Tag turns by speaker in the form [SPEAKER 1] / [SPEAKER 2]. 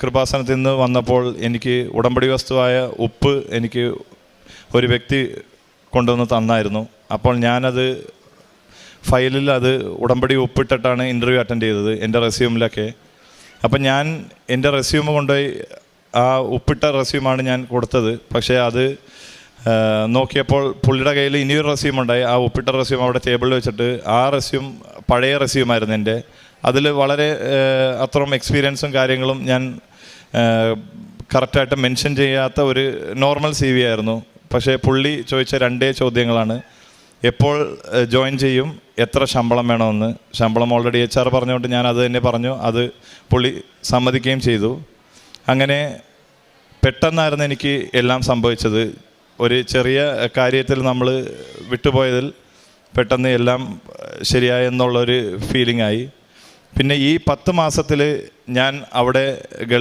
[SPEAKER 1] കൃപാസനത്തിൽ നിന്ന് വന്നപ്പോൾ എനിക്ക് ഉടമ്പടി വസ്തുവായ ഉപ്പ് എനിക്ക് ഒരു വ്യക്തി കൊണ്ടുവന്ന് തന്നായിരുന്നു. അപ്പോൾ ഞാനത് ഫയലിൽ അത് ഉടമ്പടി ഒപ്പിട്ടിട്ടാണ് ഇൻ്റർവ്യൂ അറ്റൻഡ് ചെയ്തത് എൻ്റെ റെസ്യൂമിലൊക്കെ. അപ്പം ഞാൻ എൻ്റെ റെസ്യൂം കൊണ്ടുപോയി ആ ഒപ്പിട്ട റെസ്യൂമാണ് ഞാൻ കൊടുത്തത്. പക്ഷേ അത് നോക്കിയപ്പോൾ പുള്ളിയുടെ കയ്യിൽ ഇനിയൊരു റെസ്യൂം ഉണ്ടായി. ആ ഒപ്പിട്ട റെസ്യൂം അവിടെ ടേബിളിൽ വെച്ചിട്ട് ആ റെസ്യൂം പഴയ റെസ്യൂമായിരുന്നു എൻ്റെ. അതിൽ വളരെ അത്രയും എക്സ്പീരിയൻസും കാര്യങ്ങളും ഞാൻ കറക്റ്റായിട്ട് മെൻഷൻ ചെയ്യാത്ത ഒരു നോർമൽ CV ആയിരുന്നു. പക്ഷേ പുള്ളി ചോദിച്ച 2 ചോദ്യങ്ങളാണ്: എപ്പോൾ ജോയിൻ ചെയ്യും, എത്ര ശമ്പളം വേണമെന്ന്. ശമ്പളം ഓൾറെഡി HR പറഞ്ഞുകൊണ്ട് ഞാൻ അത് തന്നെ പറഞ്ഞു. അത് പുള്ളി സമ്മതിക്കുകയും ചെയ്തു. അങ്ങനെ പെട്ടെന്നായിരുന്നു എനിക്ക് എല്ലാം സംഭവിച്ചത്. ഒരു ചെറിയ കാര്യത്തിൽ നമ്മൾ വിട്ടുപോയതിൽ പെട്ടെന്ന് എല്ലാം ശരിയായെന്നുള്ളൊരു ഫീലിംഗ് ആയി. പിന്നെ ഈ 10 മാസത്തിൽ ഞാൻ അവിടെ